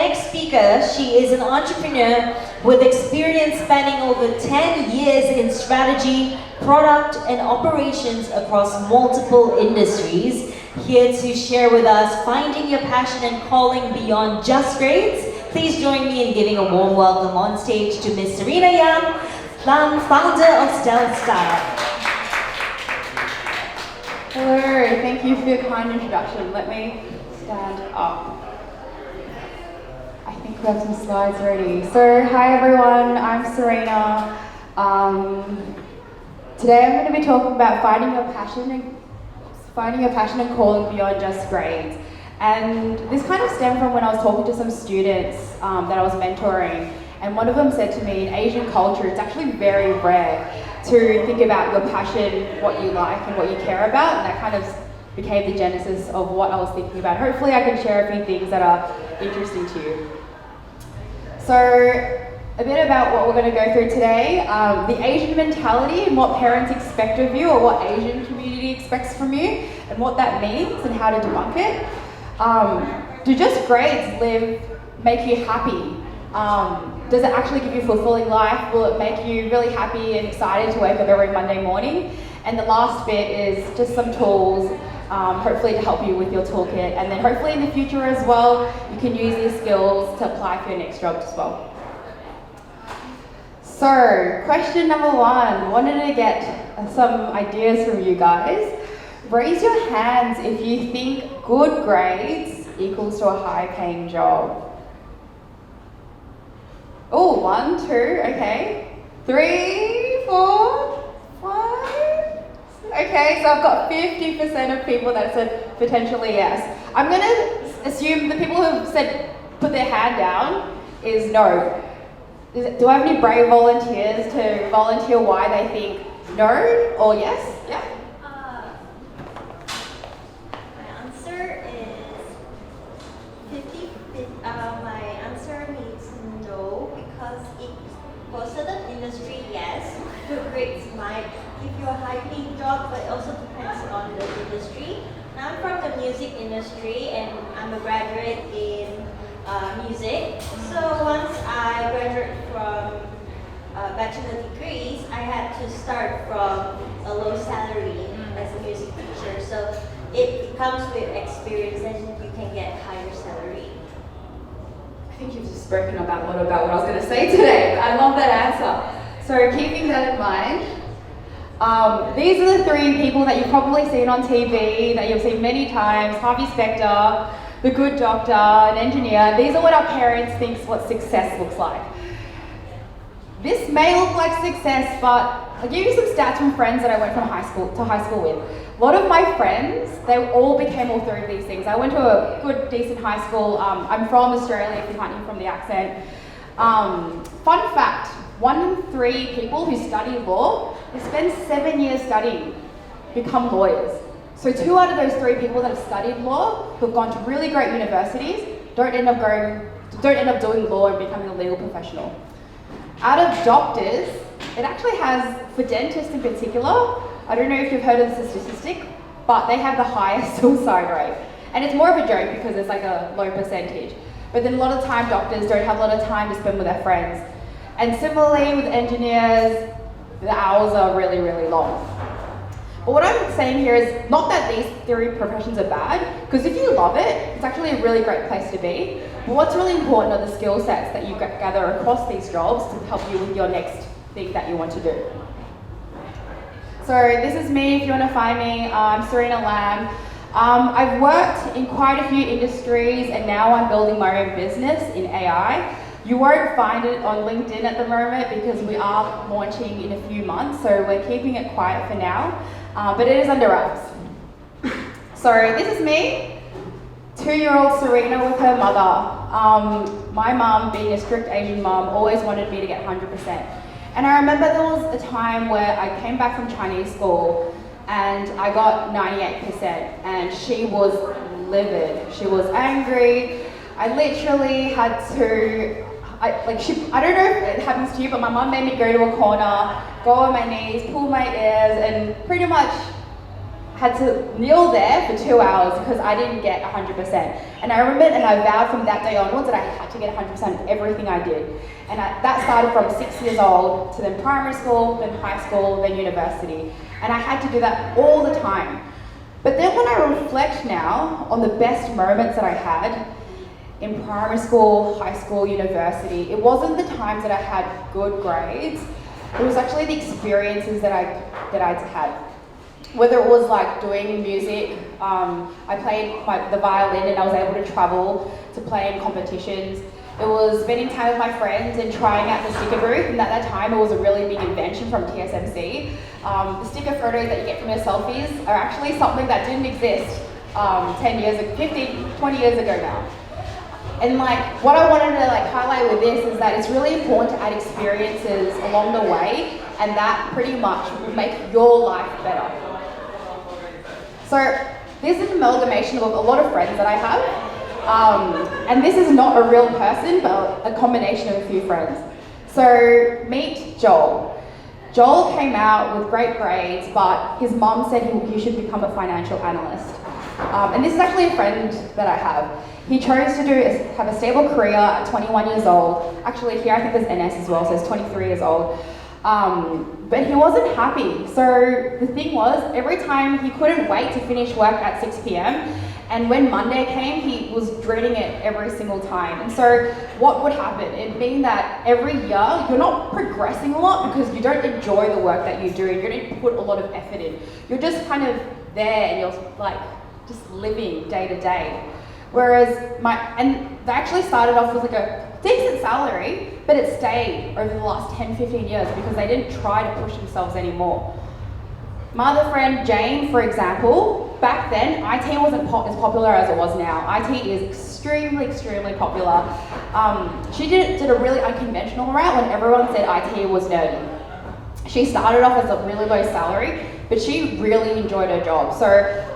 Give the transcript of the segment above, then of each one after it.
next speaker, she is an entrepreneur with experience spanning over 10 years in strategy, product, and operations across multiple industries. Here to share with us finding your passion and calling beyond just grades. Please join me in giving a warm welcome on stage to Ms. Serena Yang, founder of Stealth Startup. Hello, thank you for your kind introduction. Let me stand up. I think we have some slides ready. So, hi everyone, I'm Serena. Today I'm going to be talking about finding your passion and calling beyond just grades. And this kind of stemmed from when I was talking to some students that I was mentoring, and one of them said to me, in Asian culture, it's actually very rare to think about your passion, what you like and what you care about, and that kind of became the genesis of what I was thinking about. Hopefully I can share a few things that are interesting to you. So, a bit about what we're going to go through today, the Asian mentality and what parents expect of you, or what Asian community expects from you, and what that means and how to debunk it. Do just grades make you happy? Does it actually give you a fulfilling life? Will it make you really happy and excited to wake up every Monday morning? And the last bit is just some tools, hopefully to help you with your toolkit. And then hopefully in the future as well, you can use these skills to apply for your next job as well. So, question number one, wanted to get some ideas from you guys. Raise your hands if you think good grades equals to a high-paying job. Oh, 1, 2, okay. 3, 4, 5. Okay, so I've got 50% of people that said potentially yes. I'm gonna assume the people who have said put their hand down is no. Do I have any brave volunteers to volunteer why they think no or yes? Yeah. My answer is 50. My answer means no, because for certain industry, yes, good grades might give you a high-paying job, but it also depends on the industry. Now I'm from the music industry, and I'm a graduate in music. So once I graduated from bachelor degrees, I had to start from a low salary as a music teacher. So it comes with experience, and you can get higher salary. I think you've just spoken about what I was going to say today. I love that answer. So keeping that in mind, these are the 3 people that you've probably seen on TV, that you've seen many times: Harvey Specter, the good doctor, an engineer. These are what our parents think what success looks like. This may look like success, but I'll give you some stats from friends that I went from high school with. A lot of my friends, they all became all 3 of these things. I went to a good, decent high school. I'm from Australia, if you can't hear from the accent. Fun fact, 1 in 3 people who study law, they spend 7 years studying, become lawyers. So 2 out of those 3 people that have studied law, who've gone to really great universities, don't end up doing law and becoming a legal professional. Out of doctors, it actually has, for dentists in particular, I don't know if you've heard of the statistic, but they have the highest suicide rate. And it's more of a joke because it's like a low percentage. But then a lot of time doctors don't have a lot of time to spend with their friends. And similarly with engineers, the hours are really, really long. But what I'm saying here is not that these 3 professions are bad, because if you love it, it's actually a really great place to be. But what's really important are the skill sets that you gather across these jobs to help you with your next thing that you want to do. So this is me, if you want to find me. I'm Serena Lam. I've worked in quite a few industries, and now I'm building my own business in AI. You won't find it on LinkedIn at the moment because we are launching in a few months, so we're keeping it quiet for now, but it is under wraps. So this is me, 2-year-old Serena with her mother. My mum, being a strict Asian mum, always wanted me to get 100%. And I remember there was a time where I came back from Chinese school and I got 98%, and she was livid. She was angry. I literally had to, I don't know if it happens to you, but my mum made me go to a corner, go on my knees, pull my ears, and pretty much had to kneel there for 2 hours because I didn't get 100%. And I remember, and I vowed from that day onwards that I had to get 100% of everything I did. And that started from 6 years old to then primary school, then high school, then university. And I had to do that all the time. But then when I reflect now on the best moments that I had in primary school, high school, university, it wasn't the times that I had good grades. It was actually the experiences that I had. Whether it was like doing music, I played the violin and I was able to travel to play in competitions. It was spending time with my friends and trying out the sticker booth, and at that time it was a really big invention from TSMC. The sticker photos that you get from your selfies are actually something that didn't exist 10 years, 15, 20 years ago now. And what I wanted to highlight with this is that it's really important to add experiences along the way, and that pretty much will make your life better. So this is an amalgamation of a lot of friends that I have. And this is not a real person, but a combination of a few friends. So meet Joel. Joel came out with great grades, but his mum said he should become a financial analyst. And this is actually a friend that I have. He chose to have a stable career at 21 years old. Actually, here I think there's NS as well, so he's 23 years old. But he wasn't happy. So the thing was, every time he couldn't wait to finish work at 6 p.m. And when Monday came, he was dreading it every single time. And so what would happen? It'd mean that every year you're not progressing a lot because you don't enjoy the work that you do. You don't put a lot of effort in. You're just kind of there and you're just living day to day. Whereas and they actually started off with a decent salary, but it stayed over the last 10, 15 years because they didn't try to push themselves anymore. My other friend Jane, for example, back then IT wasn't as popular as it was now. IT is extremely, extremely popular. She did a really unconventional route when everyone said IT was nerdy. She started off as a really low salary, but she really enjoyed her job. So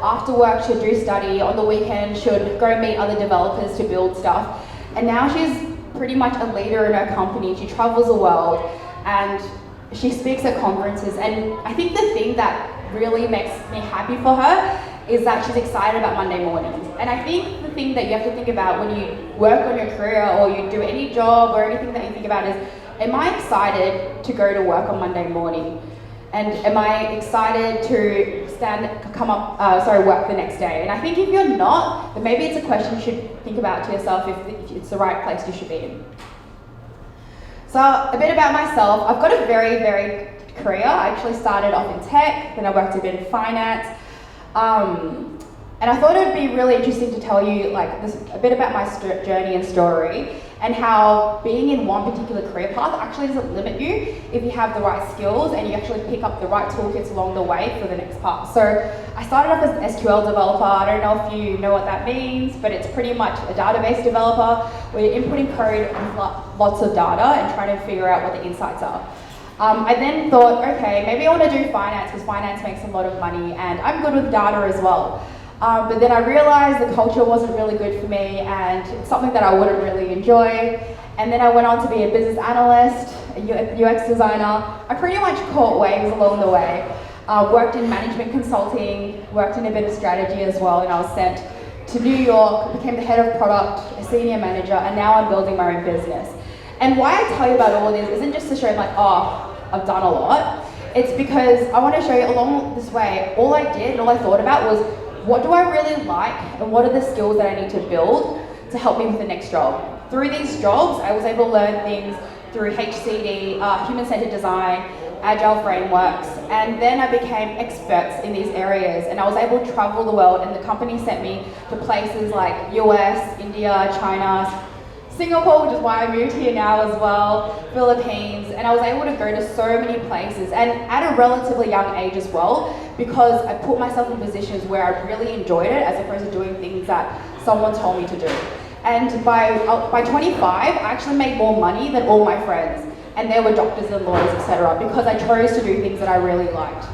after work, she'd do study. On the weekend, she'd go meet other developers to build stuff. And now she's pretty much a leader in her company. She travels the world and she speaks at conferences. And I think the thing that really makes me happy for her is that she's excited about Monday mornings. And I think the thing that you have to think about when you work on your career or you do any job or anything that you think about is, am I excited to go to work on Monday morning? And am I excited to work the next day? And I think if you're not, then maybe it's a question you should think about to yourself if it's the right place you should be in. So a bit about myself. I've got a very varied career. I actually started off in tech, then I worked a bit in finance. And I thought it would be really interesting to tell you a bit about my journey and story, and how being in one particular career path actually doesn't limit you if you have the right skills and you actually pick up the right toolkits along the way for the next part. So I started off as an SQL developer. I don't know if you know what that means, but it's pretty much a database developer where you're inputting code with lots of data and trying to figure out what the insights are. I then thought, okay, maybe I want to do finance because finance makes a lot of money and I'm good with data as well. But then I realized the culture wasn't really good for me and it's something that I wouldn't really enjoy. And then I went on to be a business analyst, a UX designer. I pretty much caught waves along the way. Worked in management consulting, worked in a bit of strategy as well, and I was sent to New York, became the head of product, a senior manager, and now I'm building my own business. And why I tell you about all this isn't just to show I've done a lot. It's because I want to show you along this way, all I did and all I thought about was, what do I really like and what are the skills that I need to build to help me with the next job? Through these jobs, I was able to learn things through HCD, human-centered design, agile frameworks, and then I became experts in these areas and I was able to travel the world, and the company sent me to places like US, India, China, Singapore, which is why I moved here now as well, Philippines, and I was able to go to so many places, and at a relatively young age as well, because I put myself in positions where I really enjoyed it as opposed to doing things that someone told me to do. And by 25, I actually made more money than all my friends, and they were doctors and lawyers, etc., because I chose to do things that I really liked.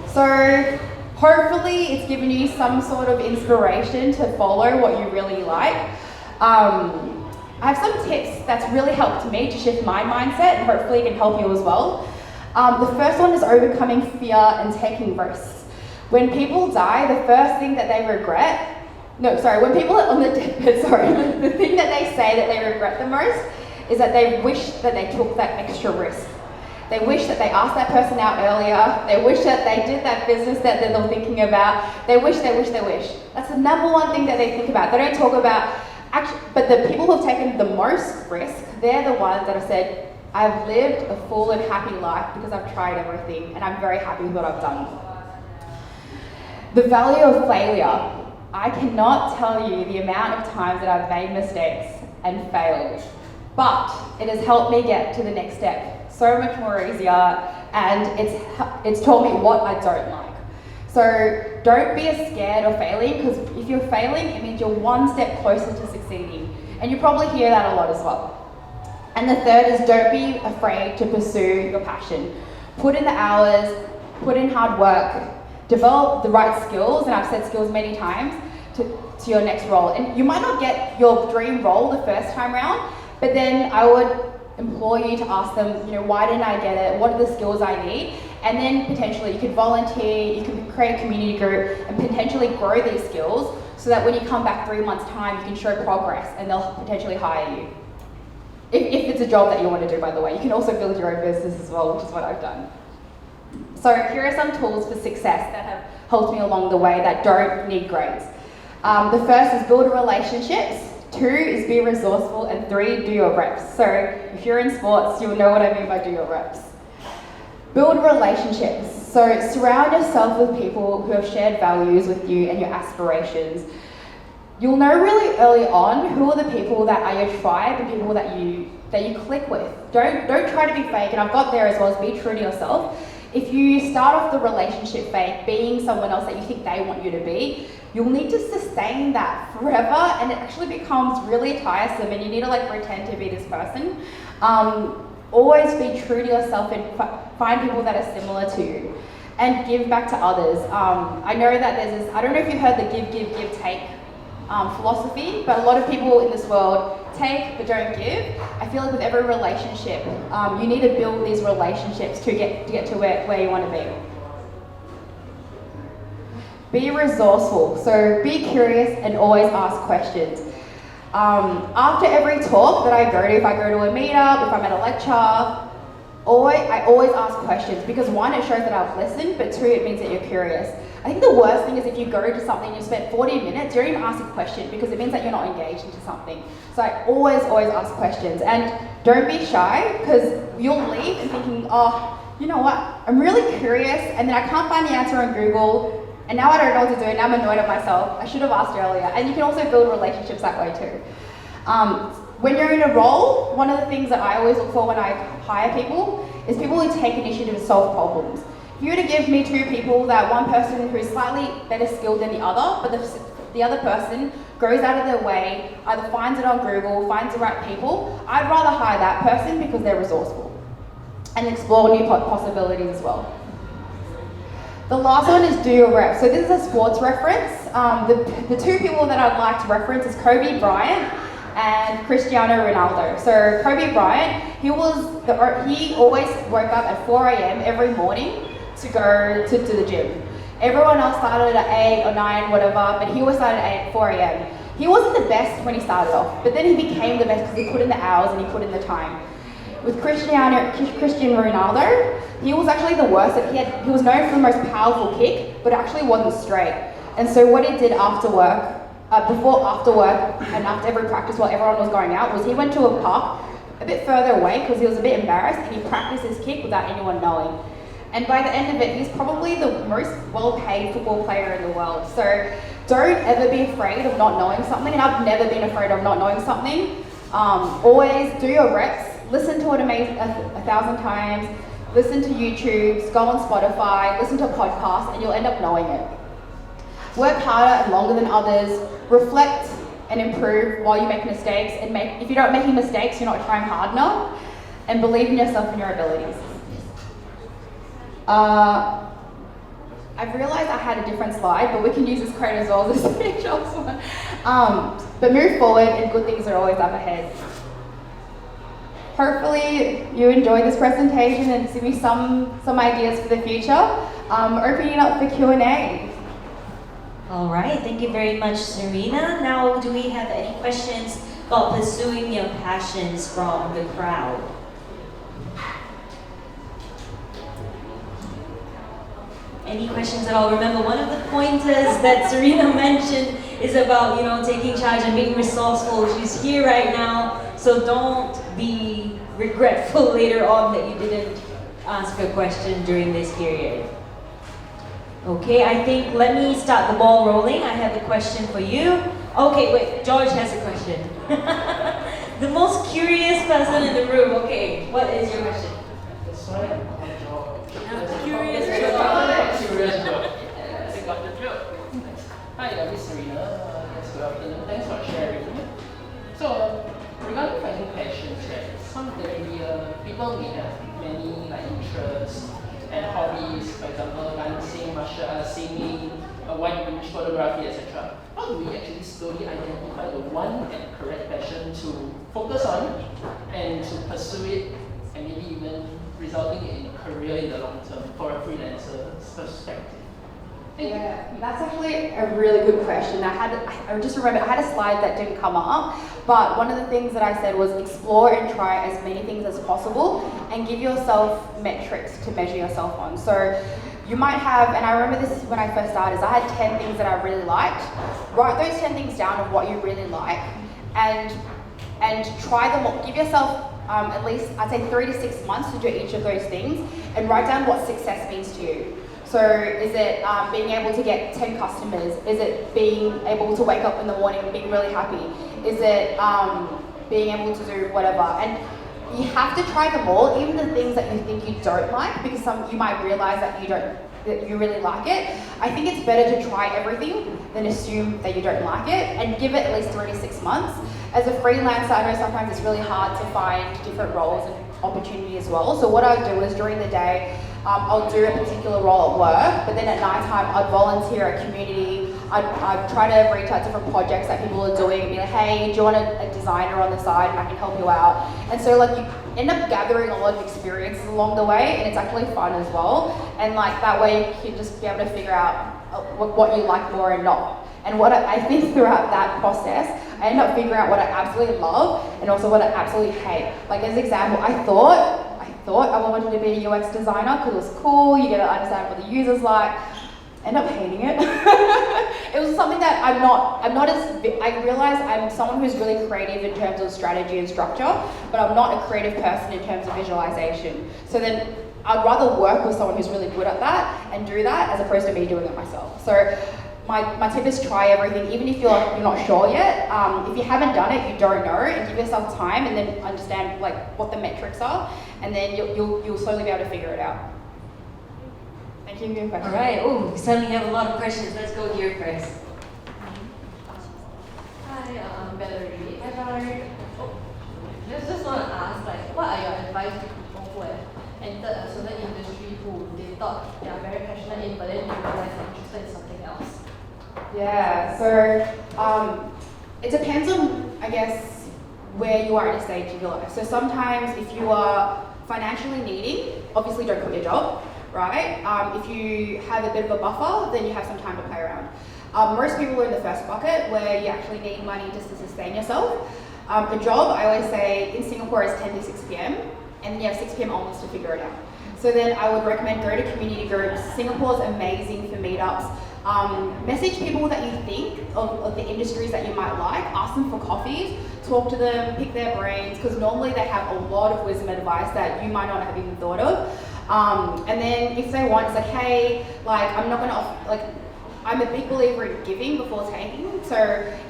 So hopefully it's given you some sort of inspiration to follow what you really like. I have some tips that's really helped me to shift my mindset, and hopefully it can help you as well. The first one is overcoming fear and taking risks. When people die, the first thing that they regret, when people are on the deathbed, the thing that they say that they regret the most is that they wish that they took that extra risk. They wish that they asked that person out earlier. They wish that they did that business that they're thinking about. They wish. That's the number one thing that they think about. They don't talk about, but the people who've taken the most risk, they're the ones that have said, I've lived a full and happy life because I've tried everything and I'm very happy with what I've done. The value of failure. I cannot tell you the amount of times that I've made mistakes and failed, but it has helped me get to the next step so much more easier, and it's taught me what I don't like. So don't be as scared of failing, because if you're failing, it means you're one step closer to succeeding, and you probably hear that a lot as well. And the third is don't be afraid to pursue your passion. Put in the hours, put in hard work, develop the right skills, and I've said skills many times, to your next role. And you might not get your dream role the first time round, but then I would implore you to ask them, why didn't I get it? What are the skills I need? And then potentially you could volunteer, you can create a community group and potentially grow these skills so that when you come back 3 months' time, you can show progress and they'll potentially hire you. If it's a job that you want to do, by the way. You can also build your own business as well, which is what I've done. So here are some tools for success that have helped me along the way that don't need grades. The first is build relationships. 2 is be resourceful, and 3, do your reps. So if you're in sports, you'll know what I mean by do your reps. Build relationships. So surround yourself with people who have shared values with you and your aspirations. You'll know really early on who are the people that are your tribe and people that you click with. Don't try to be fake, and I've got there as well as be true to yourself. If you start off the relationship fake, being someone else that you think they want you to be, you'll need to sustain that forever, and it actually becomes really tiresome, and you need to pretend to be this person. Always be true to yourself and find people that are similar to you, and give back to others. I know that there's this, I don't know if you've heard the give, take philosophy, but a lot of people in this world take but don't give. I feel like with every relationship, you need to build these relationships to get to where you want to be. Be resourceful, so be curious and always ask questions. After every talk that I go to, if I go to a meetup, if I'm at a lecture, I always ask questions, because 1, it shows that I've listened, but 2, it means that you're curious. I think the worst thing is if you go to something and you spend 40 minutes, you don't even ask a question, because it means that you're not engaged into something. So I always ask questions, and don't be shy, because you'll leave and thinking, oh, you know what, I'm really curious, and then I can't find the answer on Google, and now I don't know what to do, and now I'm annoyed at myself. I should have asked earlier. And you can also build relationships that way too. When you're in a role, one of the things that I always look for when I hire people is people who take initiative to solve problems. If you were to give me 2 people, that one person who's slightly better skilled than the other, but the other person goes out of their way, either finds it on Google, finds the right people, I'd rather hire that person because they're resourceful and explore new possibilities as well. The last one is do your reps. So this is a sports reference. The 2 people that I'd like to reference is Kobe Bryant and Cristiano Ronaldo. So Kobe Bryant, he always woke up at 4 a.m. every morning to go to the gym. Everyone else started at 8 or 9, whatever, but he always started at 4 a.m. He wasn't the best when he started off, but then he became the best because he put in the hours and he put in the time. With Cristiano Ronaldo, he was actually the worst. He was known for the most powerful kick, but it actually wasn't straight. And so what he did after work, after work, and after every practice while everyone was going out, was he went to a park a bit further away because he was a bit embarrassed, and he practiced his kick without anyone knowing. And by the end of it, he's probably the most well-paid football player in the world. So don't ever be afraid of not knowing something, and I've never been afraid of not knowing something. Always do your reps. Listen to it 1,000 times, listen to YouTube, go on Spotify, listen to podcasts, and you'll end up knowing it. Work harder and longer than others, reflect and improve while you make mistakes, and if you're not making mistakes, you're not trying hard enough, and believe in yourself and your abilities. I've realized I had a different slide, but we can use this quote as well as a screenshot one. But move forward, and good things are always up ahead. hopefully you enjoyed this presentation and give me some ideas for the future. Opening it up for Q&A. All right, thank you very much, Serena. Now, do we have any questions about pursuing your passions from the crowd? Any questions at all? Remember, one of the pointers that Serena mentioned is about, taking charge and being resourceful. She's here right now, so don't be regretful later on that you didn't ask a question during this period. Okay, I think let me start the ball rolling. I have a question for you. Okay, wait, George has a question. The most curious person in the room. Okay, what is your question? Curious George. I got the joke. Hi, Miss Serena. Good afternoon. Thanks for sharing. So, regarding finding passions, right? People may have many interests and hobbies, for example, dancing, martial arts, singing, wide range photography, etc. How do we actually slowly identify the one and correct passion to focus on and to pursue it, and maybe even resulting in a career in the long term for a freelancer's perspective? Yeah, that's actually a really good question. I just remembered I had a slide that didn't come up, but one of the things that I said was explore and try as many things as possible and give yourself metrics to measure yourself on. So you might have, and I remember this when I first started, is I had 10 things that I really liked. Write those 10 things down of what you really like and try them all. Give yourself at least, I'd say 3 to 6 months to do each of those things and write down what success means to you. So is it being able to get 10 customers? Is it being able to wake up in the morning and being really happy? Is it being able to do whatever? And you have to try them all, even the things that you think you don't like, because you might realize that you really like it. I think it's better to try everything than assume that you don't like it, and give it at least 3 to 6 months. As a freelancer, I know sometimes it's really hard to find different roles and opportunity as well. So what I do is during the day, I'll do a particular role at work, but then at night time I'd volunteer at community. I'd try to reach out to different projects that people are doing and be like, hey, do you want a designer on the side and I can help you out? And so you end up gathering a lot of experiences along the way, and it's actually fun as well. And that way you can just be able to figure out what you like more and not. And what I think throughout that process, I end up figuring out what I absolutely love and also what I absolutely hate. As an example, I thought I wanted to be a UX designer because it was cool, you get to understand what the user's like. End up hating it. It was something that I realize I'm someone who's really creative in terms of strategy and structure, but I'm not a creative person in terms of visualization. So then I'd rather work with someone who's really good at that and do that as opposed to me doing it myself. So my tip is try everything, even if you're not sure yet. If you haven't done it, you don't know, and give yourself time and then understand what the metrics are, and then you'll slowly be able to figure it out. Thank you for your question. All right. Oh, we suddenly have a lot of questions. Let's go here first. Hi, I'm Valerie. Hi, Valerie. Just want to ask, what are your advice to people who have entered a certain industry who they thought they are very passionate in, but then they realize they're interested in something else? Yeah, so it depends on, I guess, where you are at a stage of your life. So sometimes if you are financially needy, obviously don't quit your job, right? If you have a bit of a buffer, then you have some time to play around. Most people are in the first bucket where you actually need money just to sustain yourself. A job, I always say, in Singapore is 10 to 6 p.m. and then you have 6 p.m. onwards to figure it out. So then I would recommend go to community groups. Singapore's amazing for meetups. Message people that you think of the industries that you might like, ask them for coffees, talk to them, pick their brains, because normally they have a lot of wisdom and advice that you might not have even thought of. And then if they want, it's hey, I'm not gonna, I'm a big believer in giving before taking. So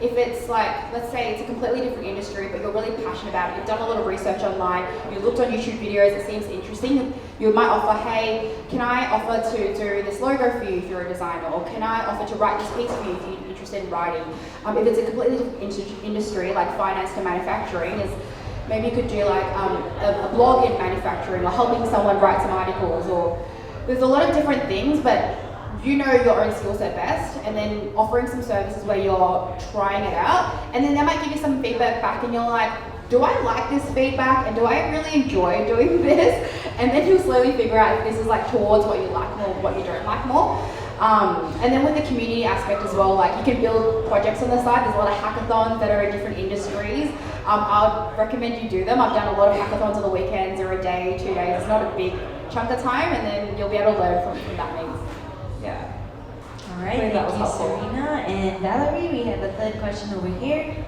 if it's let's say it's a completely different industry, but you're really passionate about it, you've done a lot of research online, you looked on YouTube videos, it seems interesting, you might offer, hey, can I offer to do this logo for you if you're a designer? Or can I offer to write this piece for you if you're interested in writing? If it's a completely different industry, like finance to manufacturing, maybe you could do a blog in manufacturing or helping someone write some articles, or there's a lot of different things, but you know your own skill set best, and then offering some services where you're trying it out, and then they might give you some feedback back and you're like, do I like this feedback and do I really enjoy doing this? And then you'll slowly figure out if this is like towards what you like more, what you don't like more. And then with the community aspect as well, like you can build projects on the side. There's a lot of hackathons that are in different industries. I would recommend you do them. I've done a lot of hackathons on the weekends or a day, 2 days. It's not a big chunk of time, and then you'll be able to learn from that means. Yeah. All right, Hopefully that was thank you, helpful. Serena. And Valerie, we have a third question over here.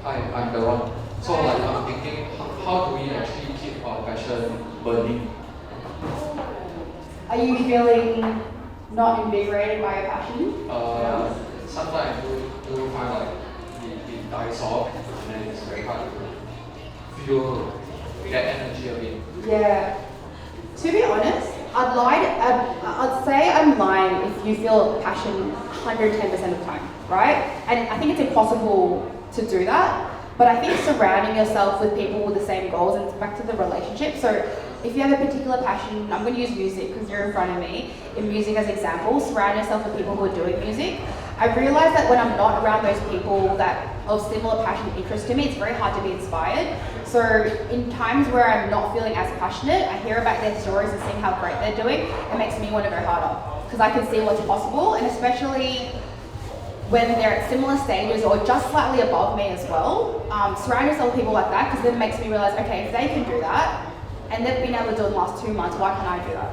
Hi, I'm Daron. So like I'm thinking, how do we actually keep our passion burning? Are you feeling not invigorated by your passion? Sometimes I do find like it dies off, and then it's very hard to feel that energy again. Yeah. To be honest, I'd say I'm lying if you feel passion 110% of the time, right? And I think it's impossible to do that. But I think surrounding yourself with people with the same goals, and it's back to the relationship. So if you have a particular passion, I'm going to use music because you're in front of me, in music as example, surround yourself with people who are doing music. I realize that when I'm not around those people that of similar passion and interest to me, it's very hard to be inspired. So in times where I'm not feeling as passionate, I hear about their stories and seeing how great they're doing, it makes me want to go harder because I can see what's possible, and especially when they're at similar stages or just slightly above me as well. Surround yourself with people like that because then it makes me realize, okay, if they can do that and they've been able to do it in the last 2 months, why can't I do that?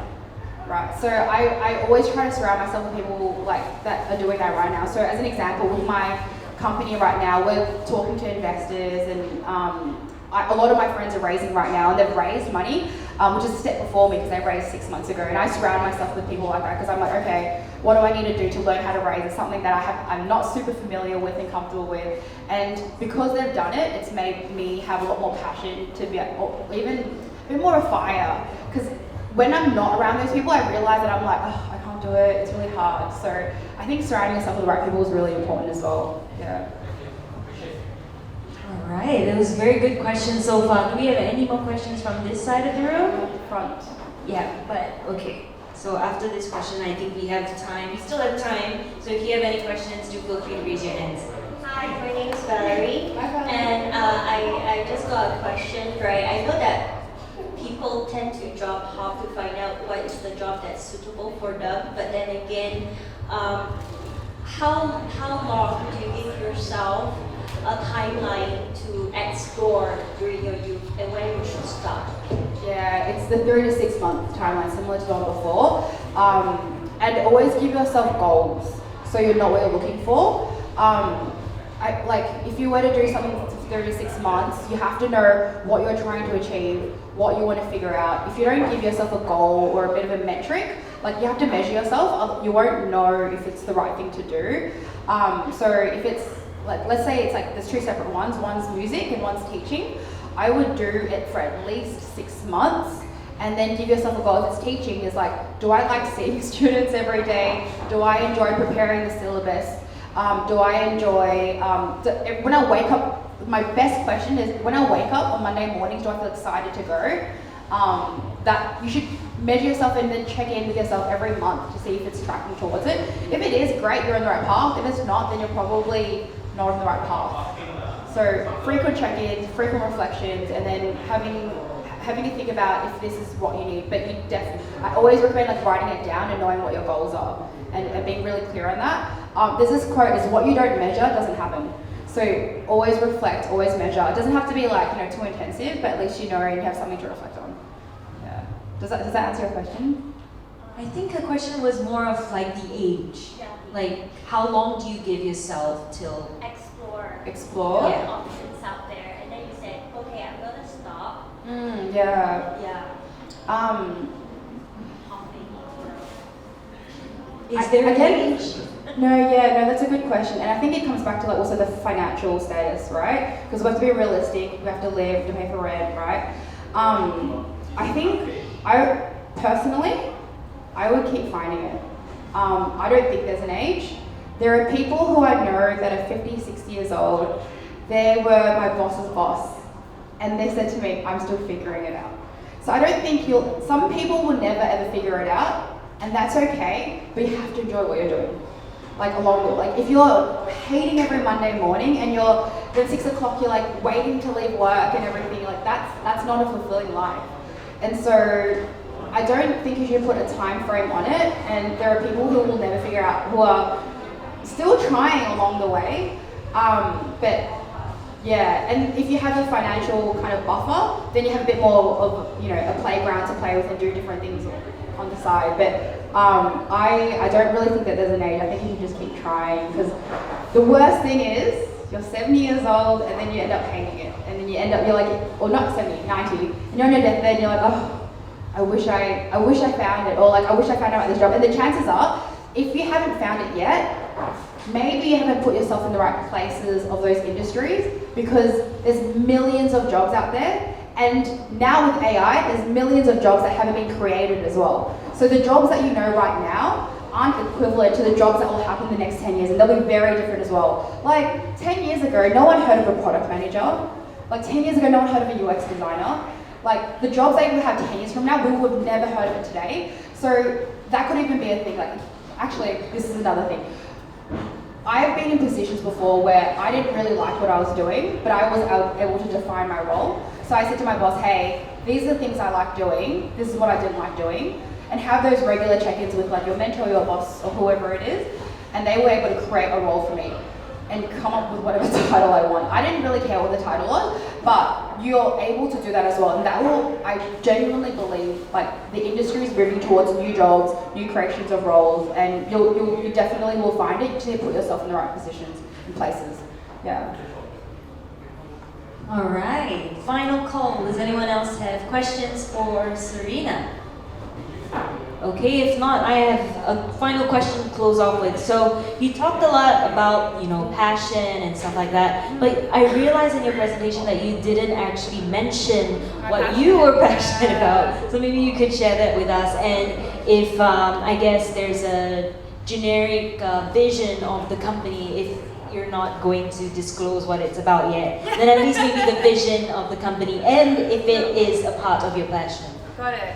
Right, so I always try to surround myself with people like that are doing that right now. So as an example, with my company right now, we're talking to investors, and a lot of my friends are raising right now, and they've raised money, which is a step before me because they raised 6 months ago. And I surround myself with people like that because I'm like, okay, what do I need to do to learn how to raise? It's something that I'm not super familiar with and comfortable with. And because they've done it, it's made me have a lot more passion to be, or even a bit more of fire. Because when I'm not around those people, I realize that I'm like, oh, I can't do it, it's really hard. So I think surrounding yourself with the right people is really important as well. Yeah. All right, that was a very good question so far. Do we have any more questions from this side of the room? Front. Yeah, but okay. So after this question, I think we have time. We still have time. So if you have any questions, do feel free to raise your hands. Hi, my name is Valerie. Hi, Valerie. And I just got a question, right? I know that people tend to job hop to find out what is the job that's suitable for them. But then again, how long do you give yourself a timeline to explore during your youth, and when you should stop? Yeah, it's the 3 to 6 month timeline, similar to the one before. And always give yourself goals so you know what you're looking for. If you were to do something for 3 to 6 months, you have to know what you're trying to achieve, what you want to figure out. If you don't give yourself a goal or a bit of a metric, like you have to measure yourself, you won't know if it's the right thing to do. So if it's, like, let's say it's like there's 2 separate ones, one's music and one's teaching. I would do it for at least 6 months and then give yourself a goal. If it's teaching, is like, do I like seeing students every day? Do I enjoy preparing the syllabus? Do I enjoy, when I wake up, my best question is, when I wake up on Monday mornings, do I feel excited to go? That you should measure yourself and then check in with yourself every month to see if it's tracking towards it. If it is, great, you're on the right path. If it's not, then you're probably not on the right path. So frequent check-ins, frequent reflections, and then having to think about if this is what you need. But I always recommend like writing it down and knowing what your goals are and being really clear on that. There's this quote: "Is what you don't measure doesn't happen." So always reflect, always measure. It doesn't have to be like too intensive, but at least you know and you have something to reflect on. Yeah. Does that answer your question? I think the question was more of like the age. Yeah. Like, how long do you give yourself till? Explore Yeah. options out there, and then you said, okay, I'm gonna stop. Yeah. Yeah. Um, Hopping. Is there an again, age? No, that's a good question, and I think it comes back to like also the financial status, right? Because we have to be realistic. We have to live, to pay for rent, right? I think I would keep finding it. I don't think there's an age. There are people who I know that are 50, 60 years old. They were my boss's boss, and they said to me, "I'm still figuring it out." So I don't think some people will never ever figure it out, and that's okay, but you have to enjoy what you're doing. like along the, like if you're hating every Monday morning and you're, then 6 o'clock you're like waiting to leave work and everything, like that's not a fulfilling life. And so I don't think you should put a time frame on it, and there are people who will never figure out, who are still trying along the way. But yeah, and if you have a financial kind of buffer, then you have a bit more of, you know, a playground to play with and do different things on the side. But I don't really think that there's an age. I think you can just keep trying, because the worst thing is you're 70 years old and then you end up hating it, and then you end up, you're like, or not 70, 90, and you're on your deathbed and you're like, oh, I wish I found it, or like I wish I found out about this job. And the chances are, if you haven't found it yet, maybe you haven't put yourself in the right places of those industries, because there's millions of jobs out there, and now with AI, there's millions of jobs that haven't been created as well. So the jobs that you know right now aren't equivalent to the jobs that will happen in the next 10 years, and they'll be very different as well. Like 10 years ago, no one heard of a product manager. Like 10 years ago, no one heard of a UX designer. Like the jobs that we have 10 years from now, we would have never heard of it today. So that could even be a thing. Like, actually, this is another thing. I've been in positions before where I didn't really like what I was doing, but I was able to define my role. So I said to my boss, hey, these are the things I like doing, this is what I didn't like doing, and have those regular check-ins with like your mentor, your boss, or whoever it is, and they were able to create a role for me and come up with whatever title I want. I didn't really care what the title was, but you're able to do that as well, and that will, I genuinely believe, like the industry is moving towards new jobs, new creations of roles, and you definitely will find it to put yourself in the right positions and places. Yeah. All right, final call. Does anyone else have questions for Serena? Okay, if not, I have a final question to close off with. So you talked a lot about, you know, passion and stuff like that, but I realized in your presentation that you didn't actually mention what you were passionate about. So maybe you could share that with us, and if I guess there's a generic vision of the company, if you're not going to disclose what it's about yet, then at least maybe the vision of the company, and if it is a part of your passion. Got it.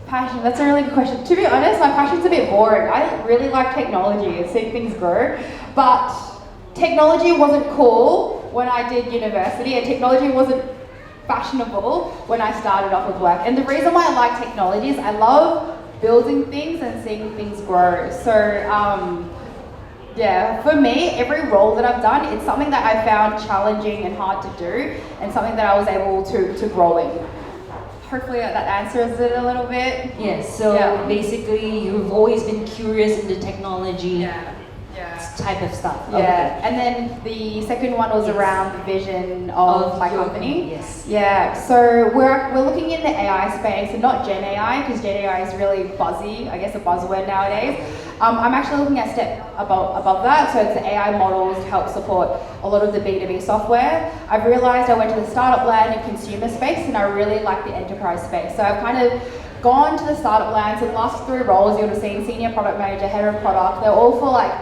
Passion, that's a really good question. To be honest, my passion's a bit boring. I really like technology and seeing things grow, but technology wasn't cool when I did university, and technology wasn't fashionable when I started off with work. And the reason why I like technology is I love building things and seeing things grow. So yeah, for me, every role that I've done, it's something that I found challenging and hard to do, and something that I was able to grow in. Hopefully that answers it a little bit. Yes, so basically you've always been curious in the technology type of stuff. Yeah, okay. And then the second one was around the vision of my company. Yes. Yeah, so we're looking in the AI space, and not Gen AI, because Gen AI is really buzzy, I guess a buzzword nowadays. I'm actually looking at a step above that, so it's the AI models to help support a lot of the B2B software. I've realized I went to the startup land and consumer space, and I really like the enterprise space. So I've kind of gone to the startup land. So the last 3 roles you would have seen, senior product manager, head of product, they're all for like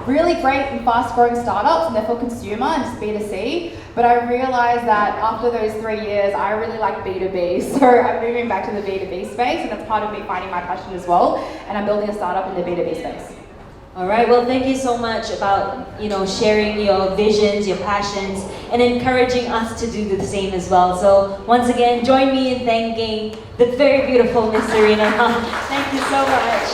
really great and fast growing startups, and they're for consumer and just B2C. But I realized that after those 3 years, I really like B2B. So I'm moving back to the B2B space, and that's part of me finding my passion as well. And I'm building a startup in the B2B space. All right, well, thank you so much about, you know, sharing your visions, your passions, and encouraging us to do the same as well. So once again, join me in thanking the very beautiful Miss Serena. Thank you so much.